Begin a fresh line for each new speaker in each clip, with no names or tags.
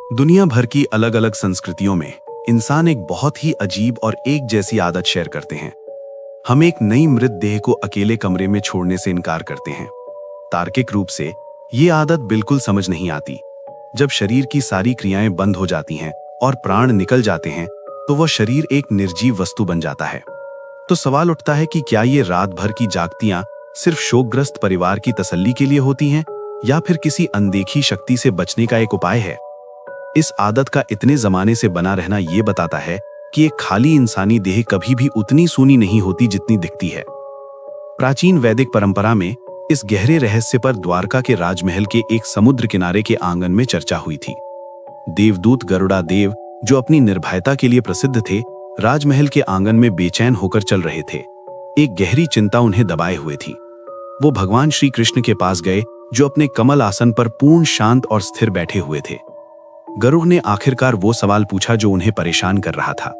दुनिया भर की अलग अलग संस्कृतियों में इंसान एक बहुत ही अजीब और एक जैसी आदत शेयर करते हैं। हम एक नई मृत देह को अकेले कमरे में छोड़ने से इनकार करते हैं। तार्किक रूप से ये आदत बिल्कुल समझ नहीं आती। जब शरीर की सारी क्रियाएं बंद हो जाती हैं और प्राण निकल जाते हैं तो वह शरीर एक निर्जीव वस्तु बन जाता है। तो सवाल उठता है कि क्या ये रात भर की जागतियां सिर्फ शोकग्रस्त परिवार की तसल्ली के लिए होती हैं या फिर किसी अनदेखी शक्ति से बचने का एक उपाय है। इस आदत का इतने जमाने से बना रहना ये बताता है कि एक खाली इंसानी देह कभी भी उतनी सूनी नहीं होती जितनी दिखती है। प्राचीन वैदिक परंपरा में इस गहरे रहस्य पर द्वारका के राजमहल के एक समुद्र किनारे के आंगन में चर्चा हुई थी। देवदूत गरुड़ा देव, जो अपनी निर्भयता के लिए प्रसिद्ध थे, राजमहल के आंगन में बेचैन होकर चल रहे थे। एक गहरी चिंता उन्हें दबाए हुए थी। वो भगवान श्री कृष्ण के पास गए, जो अपने कमल आसन पर पूर्ण शांत और स्थिर बैठे हुए थे। गरुड़ ने आखिरकार वो सवाल पूछा जो उन्हें परेशान कर रहा था।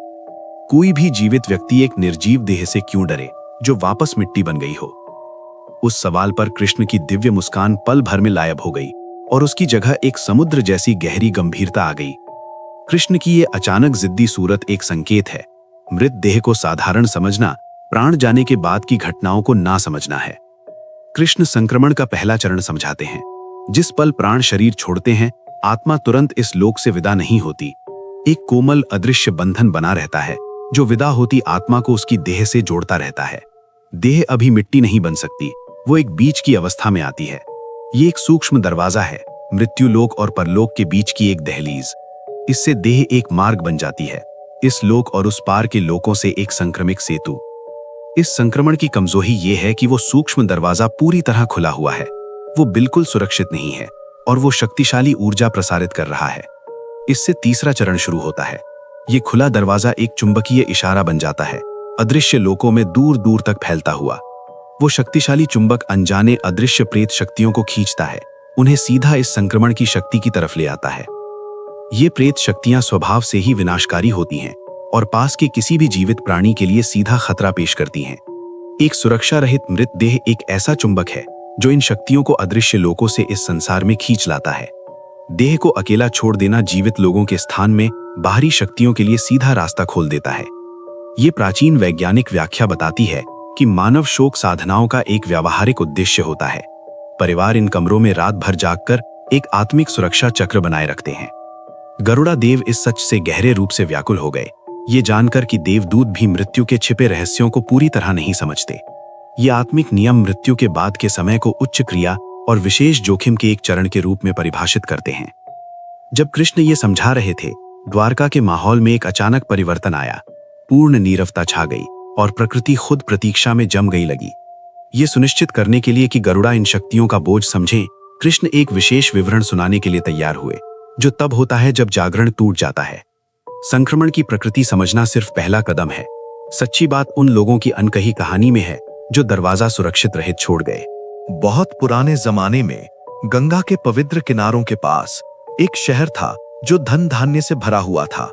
कोई भी जीवित व्यक्ति एक निर्जीव देह से क्यों डरे जो वापस मिट्टी बन गई हो? उस सवाल पर कृष्ण की दिव्य मुस्कान पल भर में गायब हो गई और उसकी जगह एक समुद्र जैसी गहरी गंभीरता आ गई। कृष्ण की ये अचानक जिद्दी सूरत एक संकेत है। मृत देह को साधारण समझना प्राण जाने के बाद की घटनाओं को ना समझना है। कृष्ण संक्रमण का पहला चरण समझाते हैं। जिस पल प्राण शरीर छोड़ते हैं, आत्मा तुरंत इस लोक से विदा नहीं होती। एक कोमल अदृश्य बंधन बना रहता है जो विदा होती आत्मा को उसकी देह से जोड़ता रहता है। देह अभी मिट्टी नहीं बन सकती, वो एक बीच की अवस्था में आती है। ये एक सूक्ष्म दरवाजा है, मृत्यु लोक और परलोक के बीच की एक दहलीज। इससे देह एक मार्ग बन जाती है, इस लोक और उस पार के लोकों से एक संक्रमिक सेतु। इस संक्रमण की कमजोरी ये है कि वो सूक्ष्म दरवाजा पूरी तरह खुला हुआ है। वो बिल्कुल सुरक्षित नहीं है और वो शक्तिशाली ऊर्जा प्रसारित कर रहा है। इससे तीसरा चरण शुरू होता है। ये खुला दरवाजा एक चुंबकीय इशारा बन जाता है, अदृश्य लोकों में दूर दूर तक फैलता हुआ। वो शक्तिशाली चुंबक अनजाने अदृश्य प्रेत शक्तियों को खींचता है, उन्हें सीधा इस संक्रमण की शक्ति की तरफ ले आता है। ये प्रेत शक्तियां स्वभाव से ही विनाशकारी होती हैं और पास के किसी भी जीवित प्राणी के लिए सीधा खतरा पेश करती हैं। एक सुरक्षा रहित मृत देह एक ऐसा चुंबक है जो इन शक्तियों को अदृश्य लोकों से इस संसार में खींच लाता है। देह को अकेला छोड़ देना जीवित लोगों के स्थान में बाहरी शक्तियों के लिए सीधा रास्ता खोल देता है। ये प्राचीन वैज्ञानिक व्याख्या बताती है कि मानव शोक साधनाओं का एक व्यावहारिक उद्देश्य होता है। परिवार इन कमरों में रात भर जागकर एक आत्मिक सुरक्षा चक्र बनाए रखते हैं। गरुड़ा देव इस सच से गहरे रूप से व्याकुल हो गए, ये जानकर कि देवदूत भी मृत्यु के छिपे रहस्यों को पूरी तरह नहीं समझते। ये आत्मिक नियम मृत्यु के बाद के समय को उच्च क्रिया और विशेष जोखिम के एक चरण के रूप में परिभाषित करते हैं। जब कृष्ण ये समझा रहे थे, द्वारका के माहौल में एक अचानक परिवर्तन आया। पूर्ण नीरवता छा गई और प्रकृति खुद प्रतीक्षा में जम गई लगी। ये सुनिश्चित करने के लिए कि गरुड़ा इन शक्तियों का बोझ समझें, कृष्ण एक विशेष विवरण सुनाने के लिए तैयार हुए, जो तब होता है जब जागरण टूट जाता है। संक्रमण की प्रकृति समझना सिर्फ पहला कदम है। सच्ची बात उन लोगों की अनकही कहानी में है जो दरवाजा सुरक्षित रहित छोड़ गए।
बहुत पुराने जमाने में गंगा के पवित्र किनारों के पास एक शहर था जो धन धान्य से भरा हुआ था।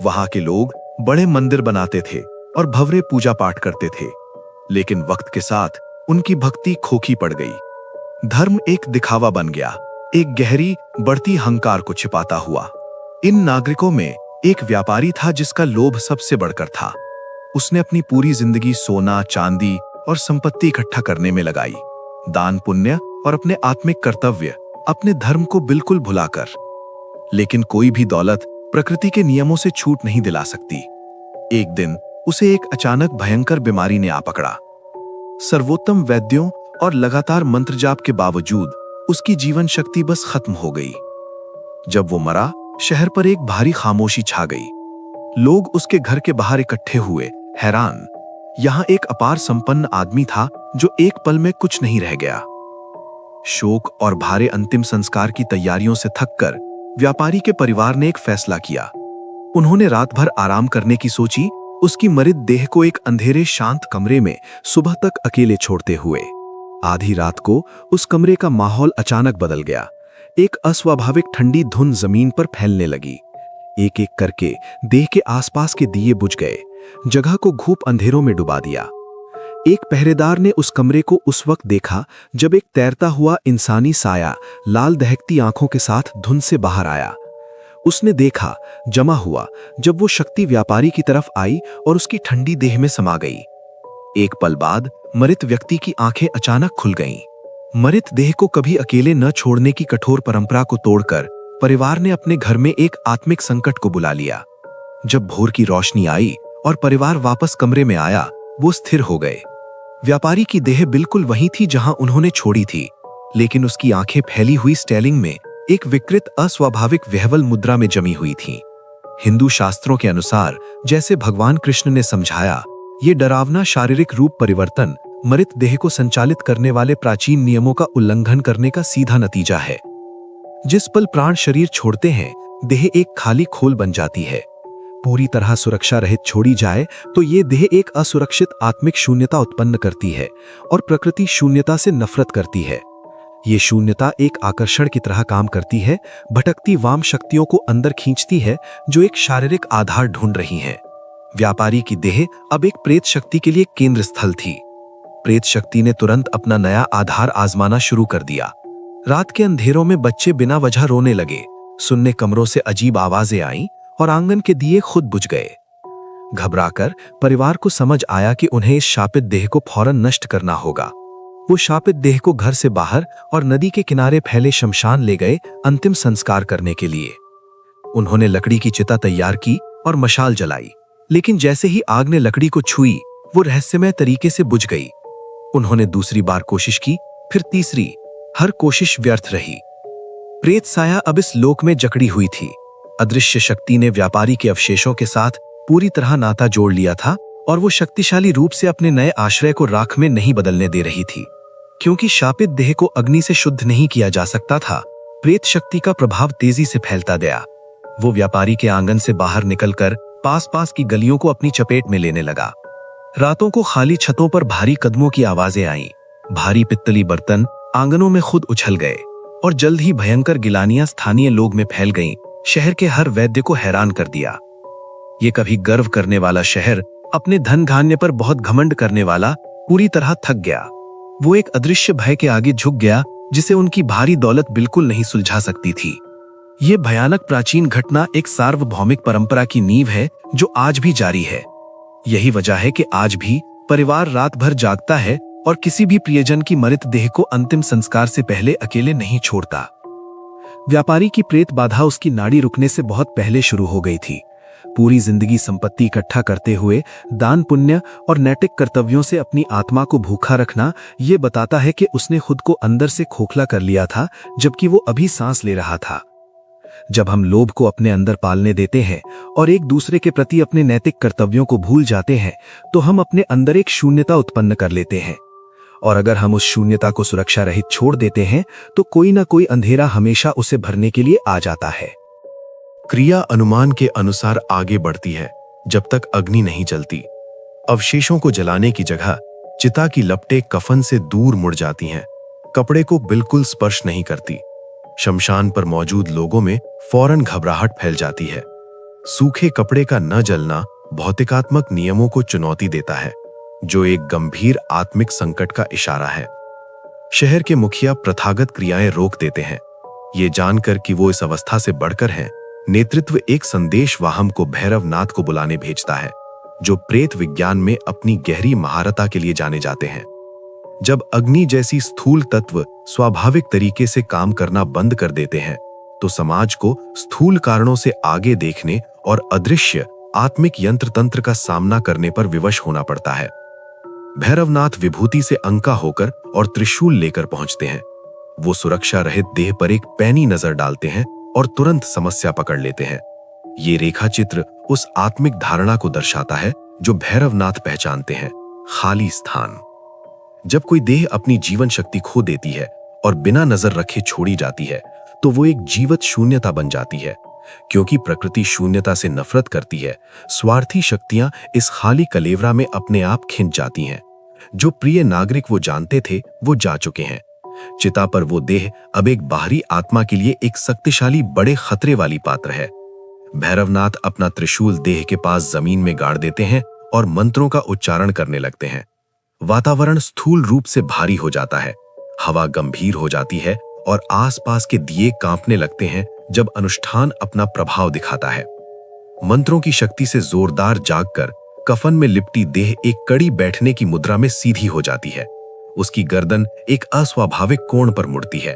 वहां के लोग बड़े मंदिर बनाते थे और भव्य पूजा पाठ करते थे, लेकिन वक्त के साथ उनकी भक्ति खोखी पड़ गई। धर्म एक दिखावा बन गया, एक गहरी बढ़ती अहंकार को छिपाता हुआ। इन नागरिकों में एक व्यापारी था जिसका लोभ सबसे बढ़कर था। उसने अपनी पूरी जिंदगी सोना, चांदी और संपत्ति इकट्ठा करने में लगाई, दान पुण्य और अपने आत्मिक कर्तव्य, अपने धर्म को बिल्कुल भुलाकर। लेकिन कोई भी दौलत प्रकृति के नियमों से छूट नहीं दिला सकती। एक दिन उसे एक अचानक भयंकर बीमारी ने आ पकड़ा। सर्वोत्तम वैद्यों और लगातार मंत्र जाप के बावजूद उसकी जीवन शक्ति बस खत्म हो गई। जब वो मरा, शहर पर एक भारी खामोशी छा गई। लोग उसके घर के बाहर इकट्ठे हुए, हैरान। यहां एक अपार संपन्न आदमी था जो एक पल में कुछ नहीं रह गया। शोक और भारे अंतिम संस्कार की तैयारियों से थककर व्यापारी के परिवार ने एक फैसला किया। उन्होंने रात भर आराम करने की सोची, उसकी मृत देह को एक अंधेरे शांत कमरे में सुबह तक अकेले छोड़ते हुए। आधी रात को उस कमरे का माहौल अचानक बदल गया। एक अस्वाभाविक ठंडी धुंध जमीन पर फैलने लगी। एक एक करके देह के आसपास के दिए बुझ गए, जगह को घूप अंधेरों में डुबा दिया। एक पहरेदार ने उस कमरे को उस वक्त देखा जब एक तैरता हुआ इंसानी साया लाल दहकती आंखों के साथ धुंध से बाहर आया। उसने देखा जमा हुआ जब वो शक्ति व्यापारी की तरफ आई और उसकी ठंडी देह में समा गई। एक पल बाद मृत व्यक्ति की आंखें अचानक खुल गईं। मृत देह को कभी अकेले न छोड़ने की कठोर परंपरा को तोड़कर परिवार ने अपने घर में एक आत्मिक संकट को बुला लिया। जब भोर की रोशनी आई और परिवार वापस कमरे में आया, वो स्थिर हो गए। व्यापारी की देह बिल्कुल वही थी जहां उन्होंने छोड़ी थी, लेकिन उसकी आंखें फैली हुई स्टेलिंग में एक विकृत अस्वाभाविक विह्वल मुद्रा में जमी हुई थीं। हिंदू शास्त्रों के अनुसार, जैसे भगवान कृष्ण ने समझाया, ये डरावना शारीरिक रूप परिवर्तन मृत देह को संचालित करने वाले प्राचीन नियमों का उल्लंघन करने का सीधा नतीजा है। जिस पल प्राण शरीर छोड़ते हैं, देह एक खाली खोल बन जाती है। पूरी तरह सुरक्षा रहित छोड़ी जाए तो ये देह एक असुरक्षित आत्मिक शून्यता उत्पन्न करती है और प्रकृति शून्यता से नफरत करती है। ये शून्यता एक आकर्षण की तरह काम करती है, भटकती वाम शक्तियों को अंदर खींचती है जो एक शारीरिक आधार ढूंढ रही हैं। व्यापारी की देह अब एक प्रेत शक्ति के लिए केंद्र स्थल थी। प्रेत शक्ति ने तुरंत अपना नया आधार आजमाना शुरू कर दिया। रात के अंधेरों में बच्चे बिना वजह रोने लगे, सुनने कमरों से अजीब आवाजें आईं और आंगन के दिए खुद बुझ गए। घबराकर परिवार को समझ आया कि उन्हें इस शापित देह को फौरन नष्ट करना होगा। वो शापित देह को घर से बाहर और नदी के किनारे फैले शमशान ले गए अंतिम संस्कार करने के लिए। उन्होंने लकड़ी की चिता तैयार की और मशाल जलाई, लेकिन जैसे ही आग ने लकड़ी को छुई, वो रहस्यमय तरीके से बुझ गई। उन्होंने दूसरी बार कोशिश की, फिर तीसरी। हर कोशिश व्यर्थ रही। प्रेत साया अब इस लोक में जकड़ी हुई थी। अदृश्य शक्ति ने व्यापारी के अवशेषों के साथ पूरी तरह नाता जोड़ लिया था और वो शक्तिशाली रूप से अपने नए आश्रय को राख में नहीं बदलने दे रही थी। क्योंकि शापित देह को अग्नि से शुद्ध नहीं किया जा सकता था, प्रेत शक्ति का प्रभाव तेजी से फैलता गया। वो व्यापारी के आंगन से बाहर निकलकर पास की गलियों को अपनी चपेट में लेने लगा। रातों को खाली छतों पर भारी कदमों की आवाजें आईं। भारी पित्तली बर्तन आंगनों में खुद उछल गए और जल्द ही भयंकर गिलानियां स्थानीय लोग में फैल गईं। शहर के हर वैद्य को हैरान कर दिया। ये कभी गर्व करने वाला शहर, अपने धन धान्य पर बहुत घमंड करने वाला, पूरी तरह थक गया। वो एक अदृश्य भय के आगे झुक गया जिसे उनकी भारी दौलत बिल्कुल नहीं सुलझा सकती थी। ये भयानक प्राचीन घटना एक सार्वभौमिक परंपरा की नींव है जो आज भी जारी है। यही वजह है कि आज भी परिवार रात भर जागता है और किसी भी प्रियजन की मृत देह को अंतिम संस्कार से पहले अकेले नहीं छोड़ता। व्यापारी की प्रेत बाधा उसकी नाड़ी रुकने से बहुत पहले शुरू हो गई थी। पूरी जिंदगी संपत्ति इकट्ठा करते हुए दान पुण्य और नैतिक कर्तव्यों से अपनी आत्मा को भूखा रखना ये बताता है कि उसने खुद को अंदर से खोखला कर लिया था, जबकि वो अभी सांस ले रहा था। जब हम लोभ को अपने अंदर पालने देते हैं और एक दूसरे के प्रति अपने नैतिक कर्तव्यों को भूल जाते हैं, तो हम अपने अंदर एक शून्यता उत्पन्न कर लेते हैं। और अगर हम उस शून्यता को सुरक्षा रहित छोड़ देते हैं, तो कोई ना कोई अंधेरा हमेशा उसे भरने के लिए आ जाता है।
क्रिया अनुमान के अनुसार आगे बढ़ती है जब तक अग्नि नहीं जलती। अवशेषों को जलाने की जगह चिता की लपटें कफन से दूर मुड़ जाती हैं, कपड़े को बिल्कुल स्पर्श नहीं करती। शमशान पर मौजूद लोगों में फौरन घबराहट फैल जाती है। सूखे कपड़े का न जलना भौतिकात्मक नियमों को चुनौती देता है, जो एक गंभीर आत्मिक संकट का इशारा है। शहर के मुखिया प्रथागत क्रियाएं रोक देते हैं, ये जानकर कि वो इस अवस्था से बढ़कर हैं। नेतृत्व एक संदेश वाहम को भैरवनाथ को बुलाने भेजता है, जो प्रेत विज्ञान में अपनी गहरी महारता के लिए जाने जाते हैं। जब अग्नि जैसी स्थूल तत्व स्वाभाविक तरीके से काम करना बंद कर देते हैं, तो समाज को स्थूल कारणों से आगे देखने और अदृश्य आत्मिक यंत्र तंत्र का सामना करने पर विवश होना पड़ता है। भैरवनाथ विभूति से अंका होकर और त्रिशूल लेकर पहुंचते हैं। वो सुरक्षा रहित देह पर एक पैनी नजर डालते हैं और तुरंत समस्या पकड़ लेते हैं। ये रेखा चित्र उस आत्मिक धारणा को दर्शाता है जो भैरवनाथ पहचानते हैं, खाली स्थान। जब कोई देह अपनी जीवन शक्ति खो देती है और बिना नजर रखे छोड़ी जाती है, तो वो एक जीवत शून्यता बन जाती है। क्योंकि प्रकृति शून्यता से नफरत करती है, स्वार्थी शक्तियां इस खाली कलेवरा में अपने आप खिंच जाती हैं। जो प्रिय नागरिक वो जानते थे, वो जा चुके हैं। चिता पर वो देह अब एक बाहरी आत्मा के लिए एक शक्तिशाली बड़े खतरे वाली पात्र है। भैरवनाथ अपना त्रिशूल देह के पास जमीन में गाड़ देते हैं और मंत्रों का उच्चारण करने लगते हैं। वातावरण स्थूल रूप से भारी हो जाता है, हवा गंभीर हो जाती है और आसपास के दिए कांपने लगते हैं
जब अनुष्ठान अपना प्रभाव दिखाता है। मंत्रों की शक्ति से जोरदार जागकर कफन में लिपटी देह एक कड़ी बैठने की मुद्रा में सीधी हो जाती है। उसकी गर्दन एक अस्वाभाविक कोण पर मुड़ती है।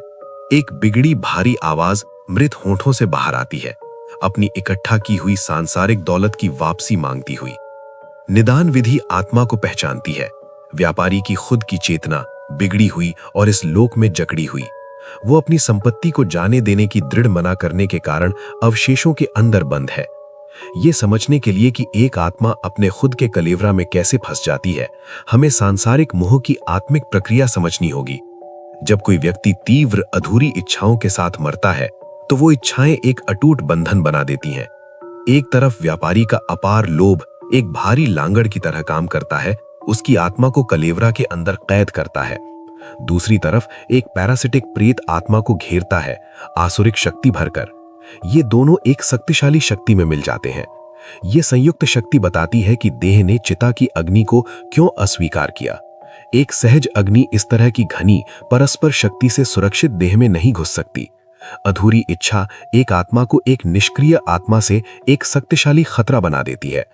एक बिगड़ी भारी आवाज मृत होठों से बाहर आती है, अपनी इकट्ठा की हुई सांसारिक दौलत की वापसी मांगती हुई। निदान विधि आत्मा को पहचानती है। व्यापारी की खुद की चेतना बिगड़ी हुई और इस लोक में जकड़ी हुई। वो अपनी संपत्ति को जाने देने की दृढ़ मना करने के कारण अवशेषों के अंदर बंद है। ये समझने के लिए कि एक आत्मा अपने खुद के कलेवरा में कैसे फंस जाती है, हमें सांसारिक मोह की आत्मिक प्रक्रिया समझनी होगी। जब कोई व्यक्ति तीव्र अधूरी इच्छाओं के साथ मरता है तो वो इच्छाएं एक अटूट बंधन बना देती हैं। एक तरफ व्यापारी का अपार लोभ एक भारी लांगड़ की तरह काम करता है, उसकी आत्मा को कलेवरा के अंदर कैद करता है। दूसरी तरफ एक पैरासिटिक प्रेत आत्मा को घेरता है, आसुरिक शक्ति भरकर। ये दोनों एक शक्तिशाली शक्ति में मिल जाते हैं। ये संयुक्त शक्ति बताती है कि देह ने चिता की अग्नि को क्यों अस्वीकार किया। एक सहज अग्नि इस तरह की घनी परस्पर शक्ति से सुरक्षित देह में नहीं घुस सकती। अधूरी इच्छा एक आत्मा को एक निष्क्रिय आत्मा से एक शक्तिशाली खतरा बना देती है।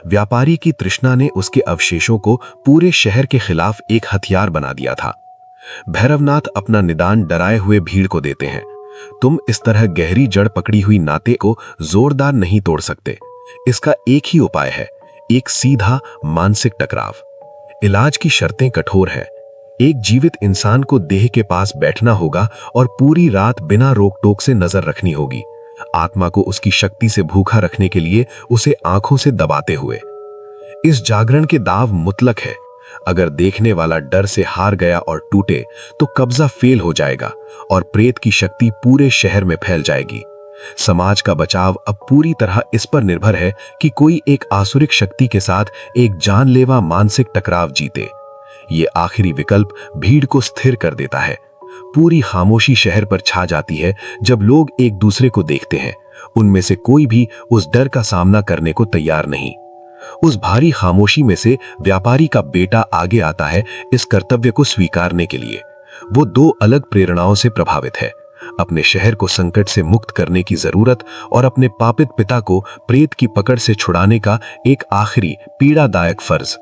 व्यापारी की तृष्णा ने उसके अवशेषों को पूरे शहर के खिलाफ एक हथियार बना दिया था। भैरवनाथ अपना निदान डराए हुए भीड़ को देते हैं। तुम इस तरह गहरी जड़ पकड़ी हुई नाते को जोरदार नहीं तोड़ सकते। इसका एक ही उपाय है, एक सीधा मानसिक टकराव। इलाज की शर्तें कठोर हैं। एक जीवित इंसान को देह के पास बैठना होगा और पूरी रात बिना रोक टोक से नजर रखनी होगी, आत्मा को उसकी शक्ति से भूखा रखने के लिए उसे आंखों से दबाते हुए। इस जागरण के दाव मुतलक है। अगर देखने वाला डर से हार गया और टूटे तो कब्जा फेल हो जाएगा और प्रेत की शक्ति पूरे शहर में फैल जाएगी। समाज का बचाव अब पूरी तरह इस पर निर्भर है कि कोई एक आसुरिक शक्ति के साथ एक जानलेवा मानसिक टकराव जीते। ये आखिरी विकल्प भीड़ को स्थिर कर देता है। पूरी खामोशी शहर पर छा जाती है जब लोग एक दूसरे को देखते हैं। उनमें से कोई भी उस डर का सामना करने को तैयार नहीं। उस भारी खामोशी में से व्यापारी का बेटा आगे आता है इस कर्तव्य को स्वीकारने के लिए। वो दो अलग प्रेरणाओं से प्रभावित है, अपने शहर को संकट से मुक्त करने की जरूरत और अपने पापित पिता को प्रेत की पकड़ से छुड़ाने का एक आखिरी पीड़ादायक फर्ज।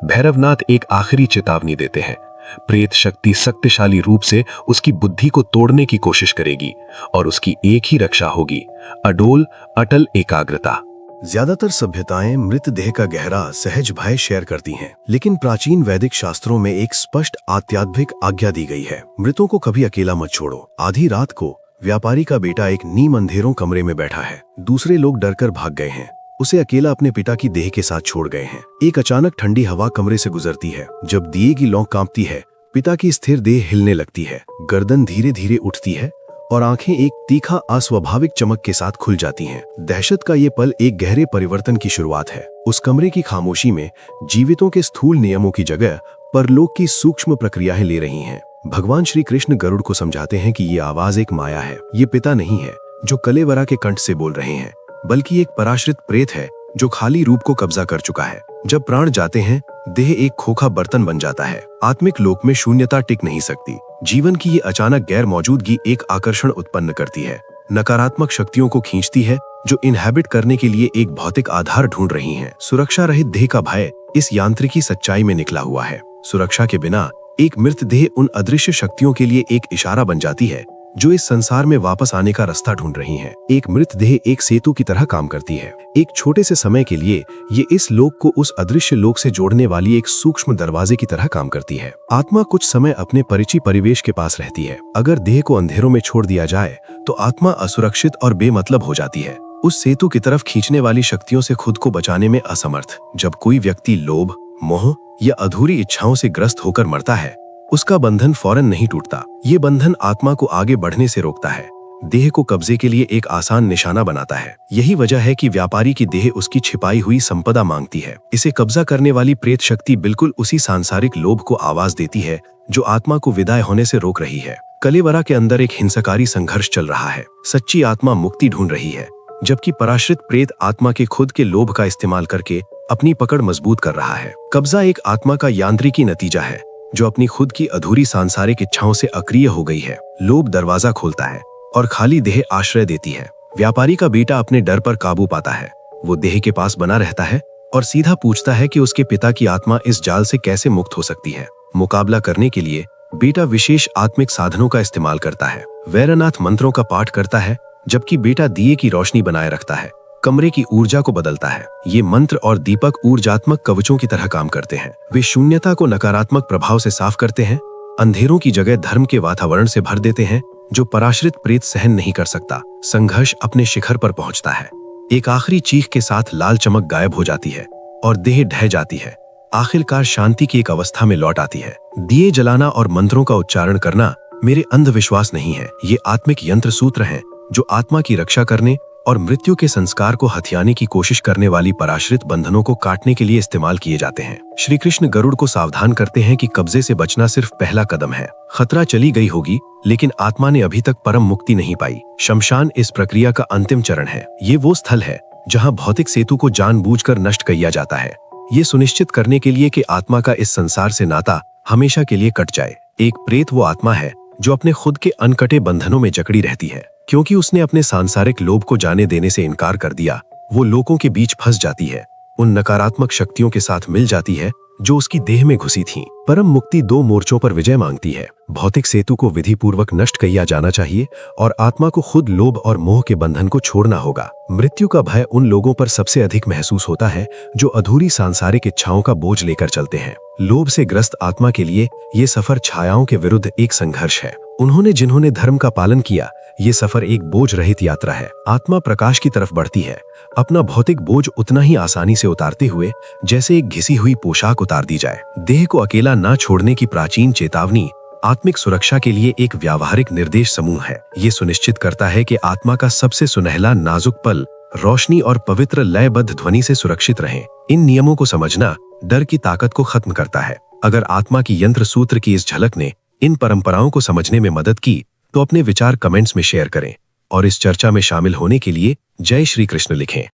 भैरवनाथ एक आखिरी चेतावनी देते हैं। प्रेत शक्ति शक्तिशाली रूप से उसकी बुद्धि को तोड़ने की कोशिश करेगी और उसकी एक ही रक्षा होगी, अडोल अटल एकाग्रता।
ज्यादातर सभ्यताएं मृतदेह का गहरा सहज भय शेयर करती हैं, लेकिन प्राचीन वैदिक शास्त्रों में एक स्पष्ट आध्यात्मिक आज्ञा दी गई है। मृतों को कभी अकेला मत छोड़ो। आधी रात को व्यापारी का बेटा एक नीम अंधेरों कमरे में बैठा है। दूसरे लोग डरकर भाग गए हैं, उसे अकेला अपने पिता की देह के साथ छोड़ गए हैं। एक अचानक ठंडी हवा कमरे से गुजरती है। जब दिए की लौ कांपती है, पिता की स्थिर देह हिलने लगती है, गर्दन धीरे धीरे उठती है और आंखें एक तीखा अस्वाभाविक चमक के साथ खुल जाती हैं। दहशत का ये पल एक गहरे परिवर्तन की शुरुआत है। उस कमरे की खामोशी में जीवितों के स्थूल नियमों की जगह परलोक की सूक्ष्म प्रक्रियाएं ले रही हैं। भगवान श्री कृष्ण गरुड़ को समझाते हैं कि ये आवाज एक माया है। ये पिता नहीं है जो कलेवरा के कंठ से बोल रहे हैं, बल्कि एक पराश्रित प्रेत है जो खाली रूप को कब्जा कर चुका है। जब प्राण जाते हैं, देह एक खोखा बर्तन बन जाता है। आत्मिक लोक में शून्यता टिक नहीं सकती। जीवन की ये अचानक गैर मौजूदगी एक आकर्षण उत्पन्न करती है, नकारात्मक शक्तियों को खींचती है जो इनहैबिट करने के लिए एक भौतिक आधार ढूंढ रही हैं। सुरक्षा रहित देह का भय इस यांत्रिकी सच्चाई में निकला हुआ है। सुरक्षा के बिना एक मृत देह उन अदृश्य शक्तियों के लिए एक इशारा बन जाती है जो इस संसार में वापस आने का रास्ता ढूंढ रही हैं। एक मृत देह एक सेतु की तरह काम करती है। एक छोटे से समय के लिए ये इस लोक को उस अदृश्य लोक से जोड़ने वाली एक सूक्ष्म दरवाजे की तरह काम करती है। आत्मा कुछ समय अपने परिचित परिवेश के पास रहती है। अगर देह को अंधेरों में छोड़ दिया जाए तो आत्मा असुरक्षित और बेमतलब हो जाती है, उस सेतु की तरफ खींचने वाली शक्तियों से खुद को बचाने में असमर्थ। जब कोई व्यक्ति लोभ, मोह या अधूरी इच्छाओं से ग्रस्त होकर मरता है, उसका बंधन फौरन नहीं टूटता। ये बंधन आत्मा को आगे बढ़ने से रोकता है, देह को कब्जे के लिए एक आसान निशाना बनाता है। यही वजह है कि व्यापारी की देह उसकी छिपाई हुई संपदा मांगती है। इसे कब्जा करने वाली प्रेत शक्ति बिल्कुल उसी सांसारिक लोभ को आवाज देती है जो आत्मा को विदाई होने से रोक रही है। कलेवरा के अंदर एक हिंसकारी संघर्ष चल रहा है। सच्ची आत्मा मुक्ति ढूंढ रही है, जबकि पराश्रित प्रेत आत्मा के खुद के लोभ का इस्तेमाल करके अपनी पकड़ मजबूत कर रहा है। कब्जा एक आत्मा का यांत्रिकी नतीजा है जो अपनी खुद की अधूरी सांसारिक इच्छाओं से अक्रिय हो गई है। लोभ दरवाजा खोलता है
और खाली देह आश्रय देती है। व्यापारी का बेटा अपने डर पर काबू पाता है। वो देह के पास बना रहता है और सीधा पूछता है कि उसके पिता की आत्मा इस जाल से कैसे मुक्त हो सकती है। मुकाबला करने के लिए बेटा विशेष आत्मिक साधनों का इस्तेमाल करता है। वैरनाथ मंत्रों का पाठ करता है, जबकि बेटा दिए की रोशनी बनाए रखता है, कमरे की ऊर्जा को बदलता है। ये मंत्र और दीपक ऊर्जात्मक कवचों की तरह काम करते हैं। वे शून्यता को नकारात्मक प्रभाव से साफ करते हैं, अंधेरों की जगह धर्म के वातावरण से भर देते हैं जो पराश्रित प्रेत सहन नहीं कर सकता। संघर्ष अपने शिखर पर पहुंचता है। एक आखिरी चीख के साथ लाल चमक गायब हो जाती है और देह ढह जाती है। आखिरकार शांति की एक अवस्था में लौट आती है। दिए जलाना और मंत्रों का उच्चारण करना मेरे अंधविश्वास नहीं है। ये आत्मिक यंत्र सूत्र हैं जो आत्मा की रक्षा करने और मृत्यु के संस्कार को हथियाने की कोशिश करने वाली पराश्रित बंधनों को काटने के लिए इस्तेमाल किए जाते हैं। श्री कृष्ण गरुड़ को सावधान करते हैं कि कब्जे से बचना सिर्फ पहला कदम है। खतरा चली गई होगी, लेकिन आत्मा ने अभी तक परम मुक्ति नहीं पाई। शमशान इस प्रक्रिया का अंतिम चरण है। ये वो स्थल है जहाँ भौतिक सेतु को जानबूझकर नष्ट किया जाता है, ये सुनिश्चित करने के लिए कि आत्मा का इस संसार से नाता हमेशा के लिए कट जाए। एक प्रेत वो आत्मा है जो अपने खुद के अनकटे बंधनों में जकड़ी रहती है। क्योंकि उसने अपने सांसारिक लोभ को जाने देने से इनकार कर दिया, वो लोगों के बीच फंस जाती है, उन नकारात्मक शक्तियों के साथ मिल जाती है जो उसकी देह में घुसी थीं। परम मुक्ति दो मोर्चों पर विजय मांगती है। भौतिक सेतु को विधि पूर्वक नष्ट किया जाना चाहिए और आत्मा को खुद लोभ और मोह के बंधन को छोड़ना होगा। मृत्यु का भय उन लोगों पर सबसे अधिक महसूस होता है जो अधूरी सांसारिक इच्छाओं का बोझ लेकर चलते हैं। लोभ से ग्रस्त आत्मा के लिए ये सफर छायाओं के विरुद्ध एक संघर्ष है। जिन्होंने धर्म का पालन किया, ये सफर एक बोझ रहित यात्रा है। आत्मा प्रकाश की तरफ बढ़ती है, अपना भौतिक बोझ उतना ही आसानी से उतारते हुए जैसे एक घिसी हुई पोशाक उतार दी जाए। देह को अकेला ना छोड़ने की प्राचीन चेतावनी आत्मिक सुरक्षा के लिए एक व्यावहारिक निर्देश समूह है। ये सुनिश्चित करता है कि आत्मा का सबसे सुनहला नाजुक पल रोशनी और पवित्र लयबद्ध ध्वनि से सुरक्षित रहे। इन नियमों को समझना डर की ताकत को खत्म करता है। अगर आत्मा की यंत्र सूत्र की इस झलक ने इन परंपराओं को समझने में मदद की तो अपने विचार कमेंट्स में शेयर करें और इस चर्चा में शामिल होने के लिए जय श्री कृष्ण लिखें।